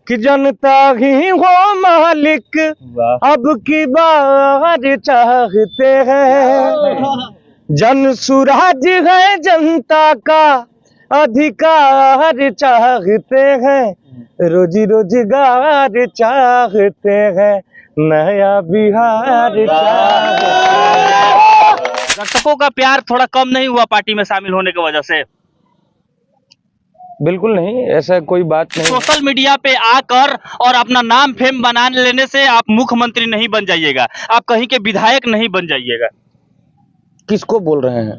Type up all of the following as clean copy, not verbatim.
कि जनता ही हो मालिक अब की बार चाहते हैं। जन सुराज है जनता का अधिकार चाहते हैं, रोजी रोजगार चाहते हैं, नया बिहार चाहते हैं। दर्शकों का प्यार थोड़ा कम नहीं हुआ पार्टी में शामिल होने की वजह से? बिल्कुल नहीं, ऐसा कोई बात नहीं। सोशल मीडिया पे आकर और अपना नाम फेम बना लेने से आप मुख्यमंत्री नहीं बन जाइएगा, आप कहीं के विधायक नहीं बन जाइएगा। किसको बोल रहे हैं?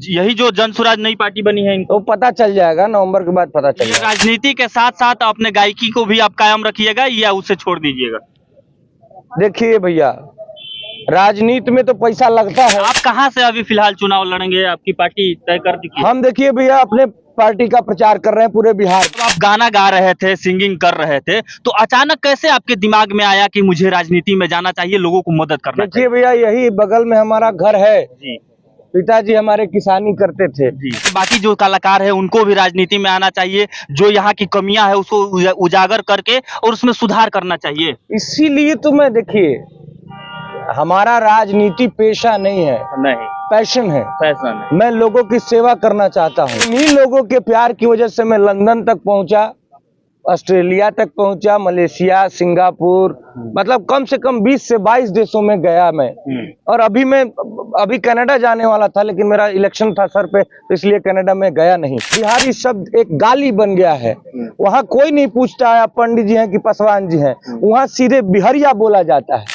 यही जो जनसुराज नई पार्टी बनी है इनको तो पता चल जाएगा, नवंबर के बाद पता चल ये जाएगा। राजनीति के साथ साथ अपने गायकी को भी आप कायम रखिएगा या उसे छोड़ दीजिएगा? देखिए भैया, राजनीति में तो पैसा लगता है। आप कहाँ से अभी फिलहाल चुनाव लड़ेंगे, आपकी पार्टी तय कर दी? हम देखिए भैया अपने पार्टी का प्रचार कर रहे हैं पूरे बिहार। तो आप गाना गा रहे थे, सिंगिंग कर रहे थे, तो अचानक कैसे आपके दिमाग में आया कि मुझे राजनीति में जाना चाहिए, लोगों को मदद करना चाहिए? देखिए भैया, यही बगल में हमारा घर है जी पिताजी हमारे किसानी करते थे। जी। बाकी जो कलाकार है उनको भी राजनीति में आना चाहिए, जो यहाँ की कमियां है उसको उजागर करके और उसमें सुधार करना चाहिए। इसीलिए तो मैं देखिए, हमारा राजनीति पेशा नहीं है, नहीं, पैशन है। फैशन है। मैं लोगों की सेवा करना चाहता हूँ। इन्हीं लोगों के प्यार की वजह से मैं लंदन तक पहुंचा, ऑस्ट्रेलिया तक पहुंचा, मलेशिया, सिंगापुर, मतलब कम से कम 20 से 22 देशों में गया मैं। और अभी कनाडा जाने वाला था, लेकिन मेरा इलेक्शन था सर पे, तो इसलिए कनाडा में गया नहीं। बिहारी शब्द एक गाली बन गया है। वहाँ कोई नहीं पूछता है आप पंडित जी हैं कि पासवान जी हैं, वहाँ सीधे बिहरिया बोला जाता है।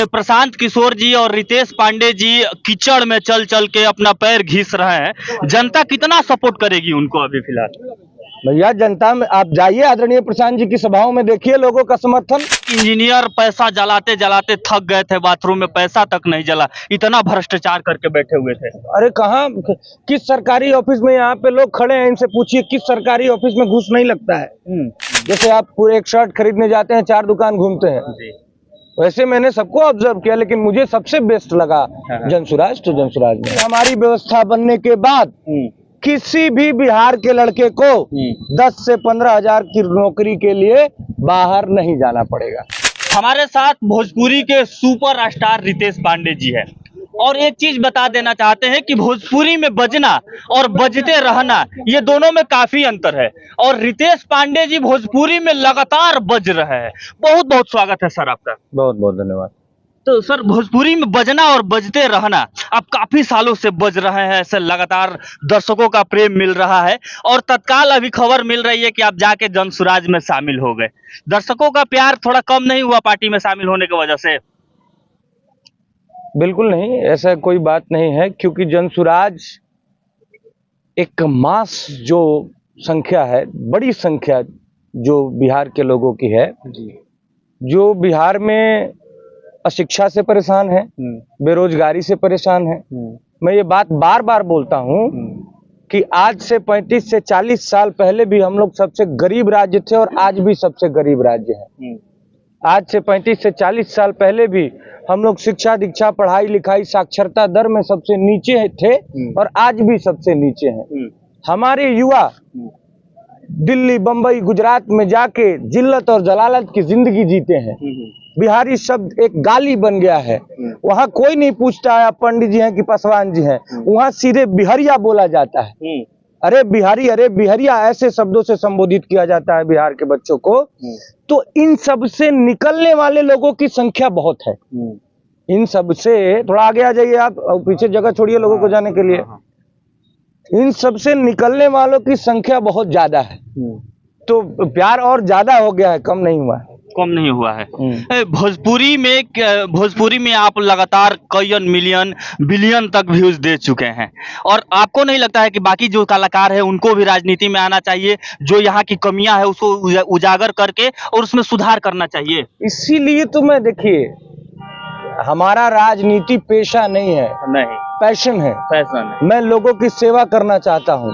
प्रशांत किशोर जी और रितेश पांडे जी कीचड़ में चल चल के अपना पैर घिस रहे हैं, जनता कितना सपोर्ट करेगी उनको अभी फिलहाल? भैया जनता में आप जाइए, आदरणीय प्रशांत जी की सभाओं में देखिए लोगों का समर्थन। इंजीनियर पैसा जलाते जलाते थक गए थे, बाथरूम में पैसा तक नहीं जला, इतना भ्रष्टाचार करके बैठे हुए थे। अरे कहाँ, किस सरकारी ऑफिस में यहाँ पे लोग खड़े हैं, इनसे पूछिए किस सरकारी ऑफिस में घूस नहीं लगता है। जैसे आप पूरे एक शर्ट खरीदने जाते हैं, 4 दुकान घूमते हैं, वैसे मैंने सबको ऑब्जर्व किया, लेकिन मुझे सबसे बेस्ट लगा जनसुराज। तो जनसुराज में हमारी व्यवस्था बनने के बाद किसी भी बिहार के लड़के को 10 से 15 हजार की नौकरी के लिए बाहर नहीं जाना पड़ेगा। हमारे साथ भोजपुरी के सुपर स्टार रितेश पांडे जी है, और एक चीज बता देना चाहते हैं कि भोजपुरी में बजना और बजते रहना, ये दोनों में काफी अंतर है, और रितेश पांडे जी भोजपुरी में लगातार बज रहे हैं। बहुत बहुत स्वागत है सर आपका। बहुत बहुत धन्यवाद। तो सर, भोजपुरी में बजना और बजते रहना, आप काफी सालों से बज रहे हैं, ऐसे लगातार दर्शकों का प्रेम मिल रहा है, और तत्काल अभी खबर मिल रही है कि आप जाके जनसुराज में शामिल हो गए। दर्शकों का प्यार थोड़ा कम नहीं हुआ पार्टी में शामिल होने की वजह से? बिल्कुल नहीं, ऐसा कोई बात नहीं है, क्योंकि जनसुराज एक मास जो संख्या है, बड़ी संख्या जो बिहार के लोगों की है, जो बिहार में अशिक्षा से परेशान है, बेरोजगारी से परेशान है। मैं ये बात बार बार बोलता हूँ कि आज से 35 से 40 साल पहले भी हम लोग सबसे गरीब राज्य थे, और आज भी सबसे गरीब राज्य है। आज से 35 से 40 साल पहले भी हम लोग शिक्षा दीक्षा, पढ़ाई लिखाई, साक्षरता दर में सबसे नीचे थे, और आज भी सबसे नीचे हैं। हमारे युवा दिल्ली, बंबई, गुजरात में जाके जिल्लत और जलालत की जिंदगी जीते हैं। बिहारी शब्द एक गाली बन गया है। वहाँ कोई नहीं पूछता है आप पंडित जी हैं कि पासवान जी हैं, वहाँ सीधे बिहरिया बोला जाता है। अरे बिहारी, अरे बिहरिया, ऐसे शब्दों से संबोधित किया जाता है बिहार के बच्चों को। तो इन सब से निकलने वाले लोगों की संख्या बहुत है। इन सब से थोड़ा आगे आ जाइए आप, और पीछे जगह छोड़िए लोगों को जाने के लिए। इन सब से निकलने वालों की संख्या बहुत ज्यादा है, तो प्यार और ज्यादा हो गया है, कम नहीं हुआ है। कम नहीं हुआ है। भोजपुरी में आप लगातार कई मिलियन बिलियन तक व्यूज दे चुके हैं, और आपको नहीं लगता है कि बाकी जो कलाकार है उनको भी राजनीति में आना चाहिए, जो यहाँ की कमियां है उसको उजागर करके और उसमें सुधार करना चाहिए? इसीलिए तो मैं देखिए, हमारा राजनीति पेशा नहीं है, नहीं, पैशन है। फैशन है। मैं लोगों की सेवा करना चाहता हूँ।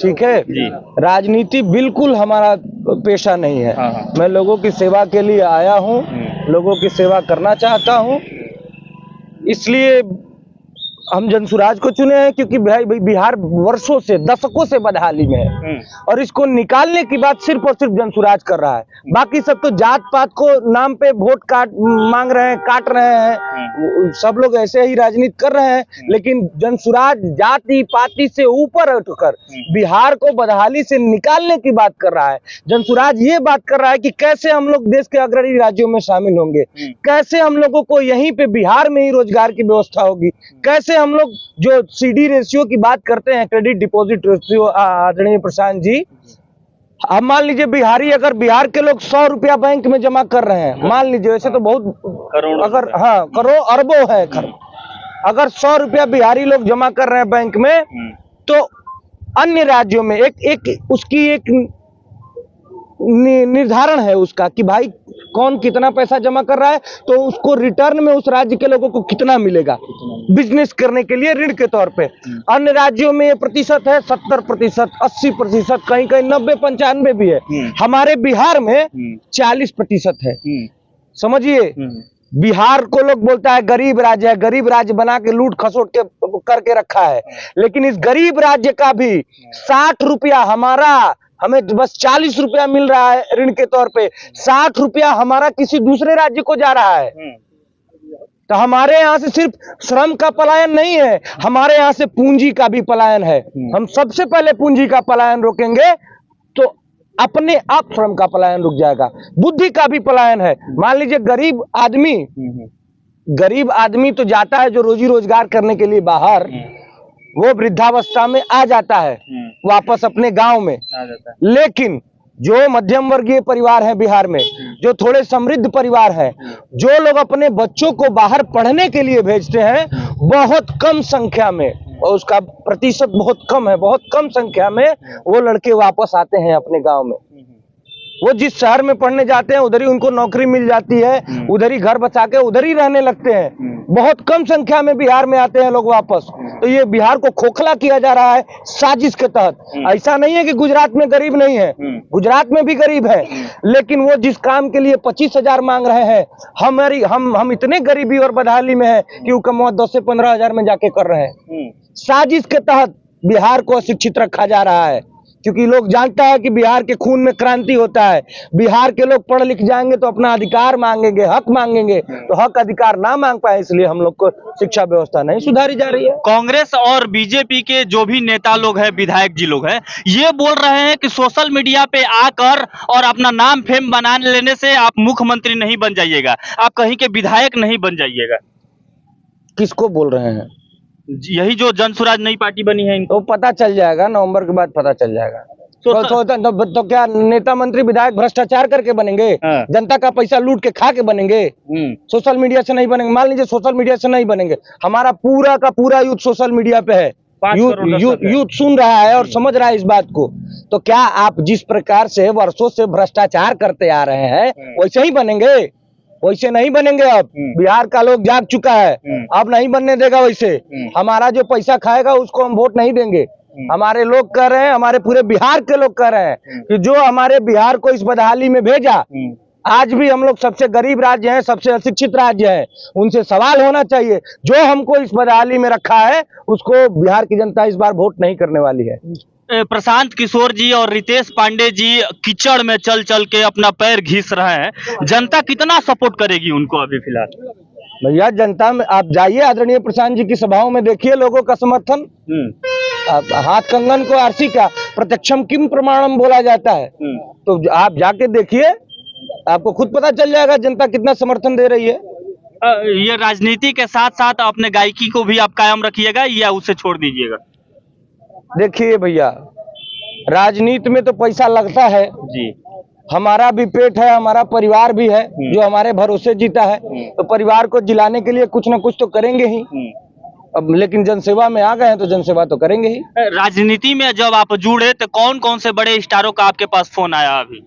ठीक है जी। राजनीति बिल्कुल हमारा पेशा नहीं है। हाँ। मैं लोगों की सेवा के लिए आया हूँ, लोगों की सेवा करना चाहता हूँ, इसलिए हम जनसुराज को चुने हैं क्योंकि भाई बिहार वर्षों से दशकों से बदहाली में है और इसको निकालने की बात सिर्फ और सिर्फ जनसुराज कर रहा है। बाकी सब तो जात पात को नाम पे वोट मांग रहे हैं, काट रहे हैं, सब लोग ऐसे ही राजनीति कर रहे हैं। लेकिन जनसुराज जाति पाति से ऊपर उठकर बिहार को बदहाली से निकालने की बात कर रहा है। जनसुराज ये बात कर रहा है कि कैसे हम लोग देश के अग्रणी राज्यों में शामिल होंगे, कैसे हम लोगों को यहीं पे बिहार में ही रोजगार की व्यवस्था होगी, कैसे हम लोग जो सीडी रेशियो की बात करते हैं, क्रेडिट डिपॉजिट रेशियो, आदरणीय प्रशांत जी, अब मान लीजिए बिहारी, अगर बिहार के लोग 100 रुपया बैंक में जमा कर रहे हैं, मान लीजिए, वैसे तो बहुत करोड़, अगर हाँ करोड़ अरबों है, अगर 100 रुपया बिहारी लोग जमा कर रहे हैं बैंक में, तो अन्य राज्यों में एक उसकी एक निर्धारण है उसका कि भाई कौन कितना पैसा जमा कर रहा है, तो उसको रिटर्न में उस राज्य के लोगों को कितना मिलेगा बिजनेस करने के लिए ऋण के तौर पे। अन्य राज्यों में ये प्रतिशत है 70%, 80%, कहीं कहीं 90-95 भी है। हमारे बिहार में 40% है। समझिए, बिहार को लोग बोलता है गरीब राज्य है, गरीब राज्य बना के लूट खसोट के करके रखा है, लेकिन इस गरीब राज्य का भी 60 रुपया हमें बस 40 रुपया मिल रहा है ऋण के तौर पे, 60 रुपया हमारा किसी दूसरे राज्य को जा रहा है। तो हमारे यहाँ से सिर्फ श्रम का पलायन नहीं है, हमारे यहाँ से पूंजी का भी पलायन है। हम सबसे पहले पूंजी का पलायन रोकेंगे तो अपने आप श्रम का पलायन रुक जाएगा, बुद्धि का भी पलायन है। मान लीजिए गरीब आदमी तो जाता है जो रोजी रोजगार करने के लिए बाहर, वो वृद्धावस्था में आ जाता है वापस अपने गांव में, लेकिन जो मध्यम वर्गीय परिवार है बिहार में, जो थोड़े समृद्ध परिवार है, जो लोग अपने बच्चों को बाहर पढ़ने के लिए भेजते हैं, बहुत कम संख्या में, और उसका प्रतिशत बहुत कम है, बहुत कम संख्या में वो लड़के वापस आते हैं अपने गांव में। वो जिस शहर में पढ़ने जाते हैं उधर ही उनको नौकरी मिल जाती है, उधर ही घर बचा के उधर ही रहने लगते हैं। बहुत कम संख्या में बिहार में आते हैं लोग वापस। तो ये बिहार को खोखला किया जा रहा है साजिश के तहत। ऐसा नहीं है कि गुजरात में गरीब नहीं है, गुजरात में भी गरीब है, लेकिन वो जिस काम के लिए 25,000 मांग रहे हैं, हम इतने गरीबी और बदहाली में है कि वो कमवा 10 से 15 हजार में जाके कर रहे हैं। साजिश के तहत बिहार को अशिक्षित रखा जा रहा है, क्योंकि लोग जानता है कि बिहार के खून में क्रांति होता है। बिहार के लोग पढ़ लिख जाएंगे तो अपना अधिकार मांगेंगे, हक मांगेंगे, तो हक अधिकार ना मांग पाए, इसलिए हम लोग को शिक्षा व्यवस्था नहीं सुधारी जा रही है। कांग्रेस और बीजेपी के जो भी नेता लोग हैं, विधायक जी लोग हैं, ये बोल रहे हैं कि सोशल मीडिया पे आकर और अपना नाम फेम बना लेने से आप मुख्यमंत्री नहीं बन जाइएगा, आप कहीं के विधायक नहीं बन जाइएगा। किसको बोल रहे हैं? यही जो जनसुराज नई पार्टी बनी है इनको। तो पता चल जाएगा, नवंबर के बाद पता चल जाएगा। तो क्या नेता मंत्री विधायक भ्रष्टाचार करके बनेंगे? जनता का पैसा लूट के खा के बनेंगे? सोशल मीडिया से नहीं बनेंगे। मान लीजिए सोशल मीडिया से नहीं बनेंगे, हमारा पूरा का पूरा यूथ सोशल मीडिया पे है, यूथ सुन रहा है और समझ रहा है इस बात को। तो क्या आप जिस प्रकार से वर्षों से भ्रष्टाचार करते आ रहे हैं वैसे ही बनेंगे? वैसे नहीं बनेंगे। अब बिहार का लोग जाग चुका है, अब नहीं बनने देगा वैसे। हमारा जो पैसा खाएगा उसको हम वोट नहीं देंगे। हमारे लोग कह रहे हैं, हमारे पूरे बिहार के लोग कह रहे हैं कि जो हमारे बिहार को इस बदहाली में भेजा, आज भी हम लोग सबसे गरीब राज्य हैं, सबसे अशिक्षित राज्य हैं, उनसे सवाल होना चाहिए। जो हमको इस बदहाली में रखा है उसको बिहार की जनता इस बार वोट नहीं करने वाली है। प्रशांत किशोर जी और रितेश पांडे जी कीचड़ में चल चल के अपना पैर घिस रहे हैं, जनता कितना सपोर्ट करेगी उनको अभी फिलहाल? भैया, जनता में आप जाइए, आदरणीय प्रशांत जी की सभाओं में देखिए लोगों का समर्थन। हाथ कंगन को आरसी का प्रत्यक्षम किम प्रमाणम बोला जाता है, तो आप जाके देखिए, आपको खुद पता चल जाएगा जनता कितना समर्थन दे रही है। ये राजनीति के साथ साथ अपने गायकी को भी आप कायम रखिएगा या उसे छोड़ दीजिएगा? देखिए भैया, राजनीति में तो पैसा लगता है जी, हमारा भी पेट है, हमारा परिवार भी है जो हमारे भरोसे जीता है, तो परिवार को जिलाने के लिए कुछ ना कुछ तो करेंगे ही। अब लेकिन जनसेवा में आ गए हैं तो जनसेवा तो करेंगे ही। राजनीति में जब आप जुड़े तो कौन कौन से बड़े स्टारों का आपके पास फोन आया अभी?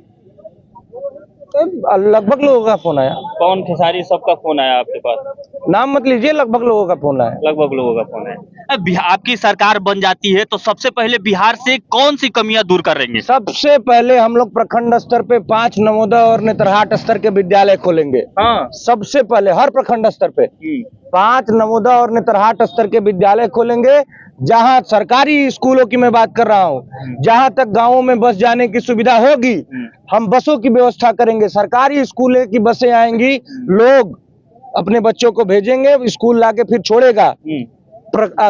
लगभग लोगों का फोन आया। कौन खेसारी सबका फोन आया आपके पास? नाम मत लीजिए, लगभग लोगों का फोन आया। लगभग लोगों का फोन है। अब आपकी सरकार बन जाती है तो सबसे पहले बिहार से कौन सी कमियां दूर करेंगे? सबसे पहले हम लोग प्रखंड स्तर पे 5 नवोदय और नेतरहाट स्तर के विद्यालय खोलेंगे। हाँ। सबसे पहले हर प्रखंड स्तर पे 5 नवोदय और नेतरहाट स्तर के विद्यालय खोलेंगे। जहां सरकारी स्कूलों की मैं बात कर रहा हूं, जहां तक गांवों में बस जाने की सुविधा होगी, हम बसों की व्यवस्था करेंगे। सरकारी स्कूलों की बसें आएंगी, लोग अपने बच्चों को भेजेंगे, स्कूल लाके फिर छोड़ेगा।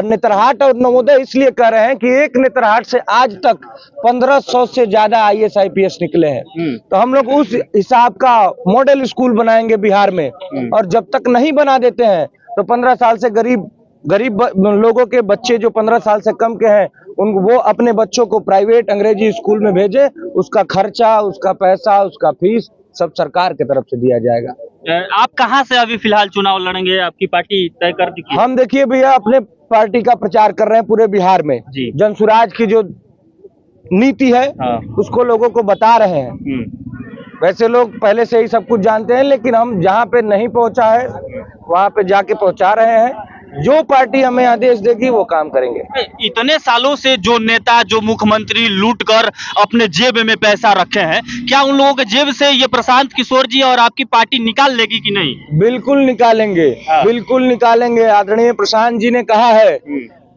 नेतरहाट और नवोदय इसलिए कह रहे हैं कि एक नेतरहाट से आज तक 1500 से ज्यादा IAS IPS निकले हैं। तो हम लोग उस हिसाब का मॉडल स्कूल बनाएंगे बिहार में। और जब तक नहीं बना देते हैं तो 15 साल से गरीब लोगों के बच्चे जो 15 साल से कम के हैं, वो अपने बच्चों को प्राइवेट अंग्रेजी स्कूल में भेजे। उसका खर्चा, उसका पैसा, उसका फीस सब सरकार की तरफ से दिया जाएगा। आप कहां से अभी फिलहाल चुनाव लड़ेंगे? आपकी पार्टी तय कर दी? हम देखिए भैया अपने पार्टी का प्रचार कर रहे हैं पूरे बिहार में। जनसुराज की जो नीति है उसको लोगों को बता रहे हैं। वैसे लोग पहले से ही सब कुछ जानते हैं, लेकिन हम जहां पे नहीं पहुंचा है वहां पे जाके पहुंचा रहे हैं। जो पार्टी हमें आदेश देगी वो काम करेंगे। इतने सालों से जो नेता, जो मुख्यमंत्री लूट कर अपने जेब में पैसा रखे हैं, क्या उन लोगों के जेब से ये प्रशांत किशोर जी और आपकी पार्टी निकाल लेगी कि नहीं? बिल्कुल निकालेंगे, बिल्कुल निकालेंगे। आदरणीय प्रशांत जी ने कहा है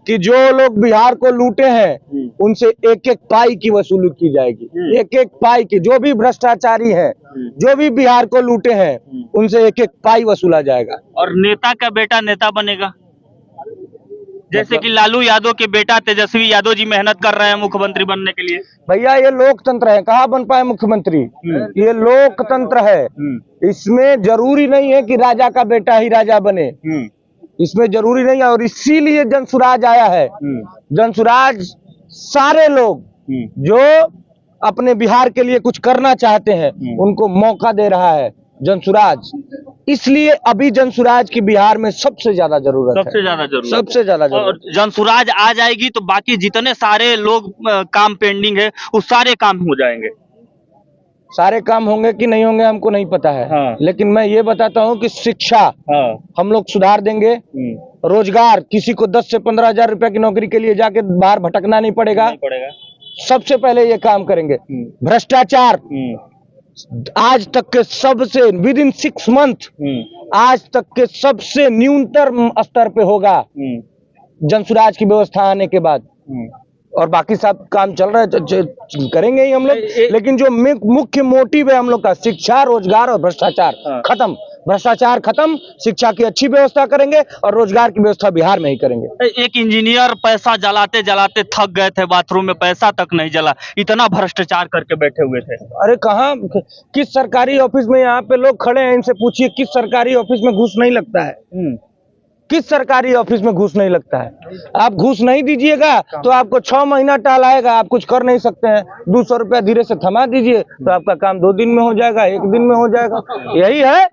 कि जो लोग बिहार को लूटे हैं उनसे एक एक पाई की वसूली की जाएगी। एक एक पाई की, जो भी भ्रष्टाचारी हैं, जो भी बिहार को लूटे हैं, उनसे एक एक पाई वसूला जाएगा। और नेता का बेटा नेता बनेगा, जैसे कि लालू यादव के बेटा तेजस्वी यादव जी मेहनत कर रहे हैं मुख्यमंत्री बनने के लिए। भैया ये लोकतंत्र है, कहाँ बन पाए मुख्यमंत्री? ये लोकतंत्र है। इसमें जरूरी नहीं है कि राजा का बेटा ही राजा बने, इसमें जरूरी नहीं है। और इसीलिए जनसुराज आया है। जनसुराज सारे लोग जो अपने बिहार के लिए कुछ करना चाहते हैं उनको मौका दे रहा है जनसुराज। इसलिए अभी जनसुराज की बिहार में सबसे ज्यादा जरूरत है। सबसे ज्यादा जरूरत, सबसे ज्यादा जरूरत। और जनसुराज आ जाएगी तो बाकी जितने सारे लोग काम पेंडिंग है वो सारे काम हो जाएंगे। सारे काम होंगे कि नहीं होंगे हमको नहीं पता है। लेकिन मैं ये बताता हूँ कि शिक्षा हम लोग सुधार देंगे। रोजगार, किसी को 10 से 15 हजार रुपए की नौकरी के लिए जाके बाहर भटकना नहीं पड़ेगा। सबसे पहले ये काम करेंगे। भ्रष्टाचार आज तक के सबसे विद इन 6 मंथ आज तक के सबसे न्यूनतम स्तर पे होगा जनसुराज की व्यवस्था आने के बाद। और बाकी सब काम चल रहा है, करेंगे ही हम लोग। लेकिन जो मुख्य मोटिव है हम लोग का, शिक्षा, रोजगार और भ्रष्टाचार खत्म। भ्रष्टाचार खत्म, शिक्षा की अच्छी व्यवस्था करेंगे और रोजगार की व्यवस्था बिहार में ही करेंगे। एक इंजीनियर पैसा जलाते जलाते थक गए थे, बाथरूम में पैसा तक नहीं जला, इतना भ्रष्टाचार करके बैठे हुए थे। अरे कहाँ, किस सरकारी ऑफिस में यहाँ पे लोग खड़े हैं, इनसे पूछिए किस सरकारी ऑफिस में घूस नहीं लगता है। किस सरकारी ऑफिस में घूस नहीं लगता है? आप घूस नहीं दीजिएगा तो आपको 6 महीना टाल आएगा, आप कुछ कर नहीं सकते हैं। 200 रुपया धीरे से थमा दीजिए तो आपका काम 2 दिन में हो जाएगा, 1 दिन में हो जाएगा। यही है।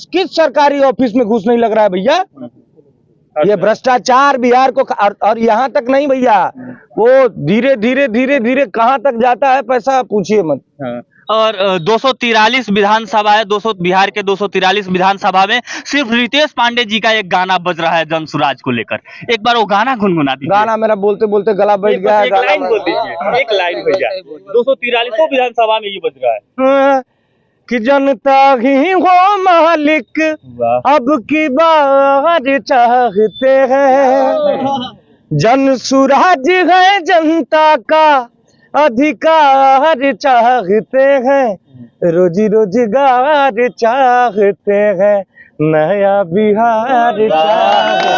किस सरकारी ऑफिस में घूस नहीं लग रहा है भैया? ये भ्रष्टाचार बिहार को, और यहाँ तक नहीं भैया, वो धीरे धीरे धीरे धीरे कहाँ तक जाता है पैसा, पूछिए मत। और 243 विधानसभा है, बिहार के 243 विधानसभा में सिर्फ रितेश पांडे जी का एक गाना बज रहा है जनसुराज को लेकर। एक बार वो गाना गुनगुना दीजिए। गाना मेरा बोलते बोलते गला बैठ गया है। एक लाइन बोल दीजिए, एक लाइन भैया। 243 विधानसभा में ये बज रहा है कि जनता ही हो मालिक अब की बार चाहते हैं। जनसुराज है जनता का अधिकार चाहते हैं, रोजी रोजगार चाहते हैं, नया बिहार चाहते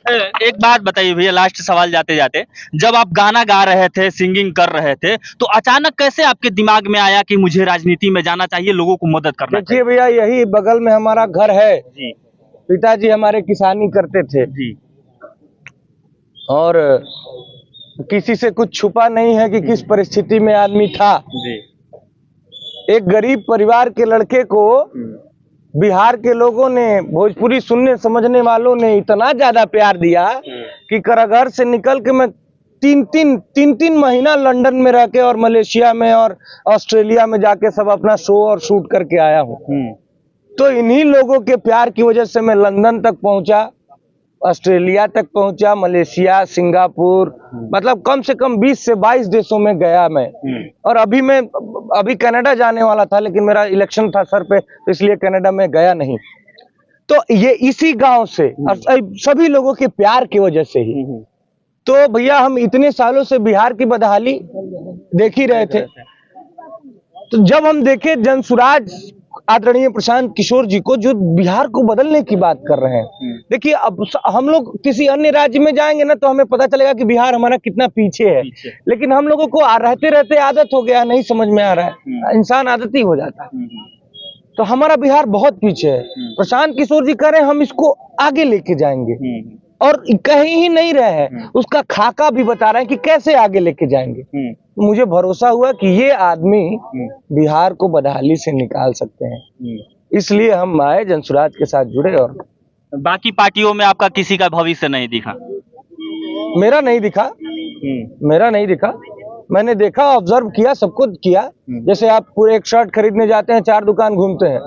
हैं। एक बात बताइए भैया, लास्ट सवाल जाते जाते, जब आप गाना गा रहे थे, सिंगिंग कर रहे थे, तो अचानक कैसे आपके दिमाग में आया कि मुझे राजनीति में जाना चाहिए, लोगों को मदद करना चाहिए? देखिए भैया, यही बगल में हमारा घर है जी। पिताजी हमारे किसानी करते थे जी। और किसी से कुछ छुपा नहीं है कि किस परिस्थिति में आदमी था जी। एक गरीब परिवार के लड़के को बिहार के लोगों ने, भोजपुरी सुनने समझने वालों ने इतना ज्यादा प्यार दिया कि कारागार से निकल के मैं तीन महीना लंदन में रह के और मलेशिया में और ऑस्ट्रेलिया में जाके सब अपना शो और शूट करके आया हूँ। तो इन्हीं लोगों के प्यार की वजह से मैं लंदन तक पहुंचा, ऑस्ट्रेलिया तक पहुंचा, मलेशिया, सिंगापुर, मतलब कम से कम 20 से 22 देशों में गया मैं। और अभी कनाडा जाने वाला था, लेकिन मेरा इलेक्शन था सर पे, तो इसलिए कनाडा में गया नहीं। तो ये इसी गांव से और सभी लोगों के प्यार की वजह से ही। तो भैया हम इतने सालों से बिहार की बदहाली देख ही रहे थे, तो जब हम देखे जनसुराज आदरणीय प्रशांत किशोर जी को, जो बिहार को बदलने की बात कर रहे हैं। देखिए, अब हम लोग किसी अन्य राज्य में जाएंगे ना, तो हमें पता चलेगा कि बिहार हमारा कितना पीछे है। लेकिन हम लोगों को रहते रहते आदत हो गया, नहीं समझ में आ रहा है, इंसान आदती हो जाता है। तो हमारा बिहार बहुत पीछे है। प्रशांत किशोर जी कह रहे हैं हम इसको आगे लेके जाएंगे, और कहीं ही नहीं रहे हैं, उसका खाका भी बता रहे हैं कि कैसे आगे लेके जाएंगे। मुझे भरोसा हुआ कि ये आदमी बिहार को बदहाली से निकाल सकते हैं, इसलिए हम आए, जनसुराज के साथ जुड़े। और बाकी पार्टियों में आपका किसी का भविष्य नहीं दिखा? मेरा नहीं दिखा। मैंने देखा, ऑब्जर्व किया, सबको किया। जैसे आप पूरे एक शर्ट खरीदने जाते हैं, 4 दुकान घूमते हैं,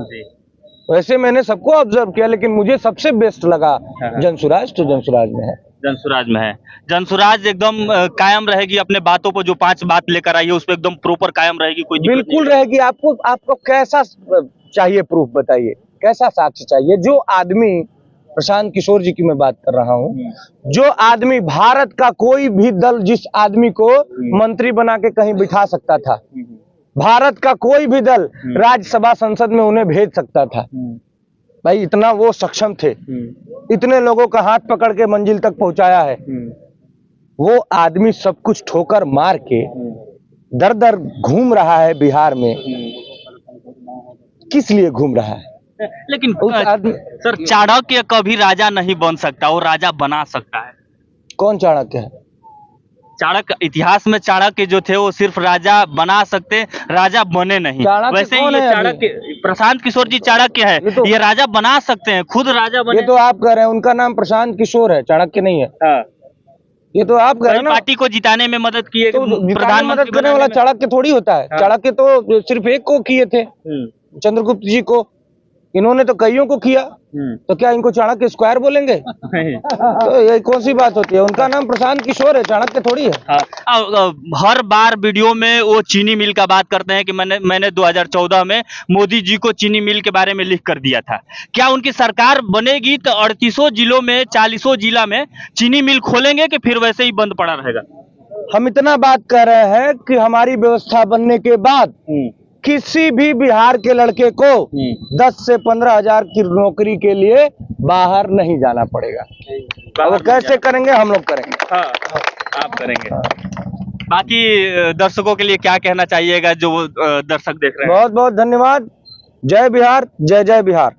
वैसे मैंने सबको ऑब्जर्व किया, लेकिन मुझे सबसे बेस्ट लगा जनसुराज, तो जनसुराज में है। जनसुराज एकदम कायम रहेगी अपने बातों पर, जो 5 बात लेकर आई है उस पर एकदम प्रॉपर कायम रहेगी, कोई बिल्कुल रहेगी। आपको कैसा चाहिए प्रूफ बताइए, कैसा साक्ष्य चाहिए? जो आदमी, प्रशांत किशोर जी की मैं बात कर रहा हूँ, जो आदमी भारत का कोई भी दल जिस आदमी को मंत्री बना के कहीं बिठा सकता था, भारत का कोई भी दल राज्यसभा संसद में उन्हें भेज सकता था, भाई इतना वो सक्षम थे, इतने लोगों का हाथ पकड़ के मंजिल तक पहुंचाया है। वो आदमी सब कुछ ठोकर मार के दर दर घूम रहा है बिहार में, किस लिए घूम रहा है? लेकिन सर, चाणक्य कभी राजा नहीं बन सकता, वो राजा बना सकता है। कौन चाणक्य है? चाणक्य, इतिहास में चाणक्य जो थे वो सिर्फ राजा बना सकते, राजा बने नहीं। वैसे ही ये चाणक्य, प्रशांत किशोर जी चाणक्य है, ये राजा बना सकते हैं, खुद राजा बने। ये तो आप कह रहे हैं, उनका नाम प्रशांत किशोर है, चाणक्य नहीं है। ये तो आप कह रहे हैं ना, पार्टी को जिताने में मदद किए, तो प्रधानमंत्री मदद करने वाला चाणक्य थोड़ी होता है। चाणक्य तो सिर्फ एक को किए थे, चंद्रगुप्त जी को, इन्होंने तो कईयों को किया, तो क्या इनको चाणक्य स्क्वायर बोलेंगे? तो ये कौन सी बात होती है? उनका नाम प्रशांत किशोर है, चाणक्य थोड़ी है। हर बार वीडियो में वो चीनी मिल का बात करते हैं कि मैंने 2014 में मोदी जी को चीनी मिल के बारे में लिख कर दिया था। क्या उनकी सरकार बनेगी तो 38 जिलों में, 40 जिला में चीनी मिल खोलेंगे कि फिर वैसे ही बंद पड़ा रहेगा? हम इतना बात कर रहे हैं कि हमारी व्यवस्था बनने के बाद किसी भी बिहार के लड़के को 10 से 15 हजार की नौकरी के लिए बाहर नहीं जाना पड़ेगा। वो कैसे करेंगे? हम लोग करेंगे। हाँ, आप करेंगे। बाकी दर्शकों के लिए क्या कहना चाहिएगा जो दर्शक देख रहे हैं? बहुत बहुत धन्यवाद। जय बिहार, जय जय बिहार।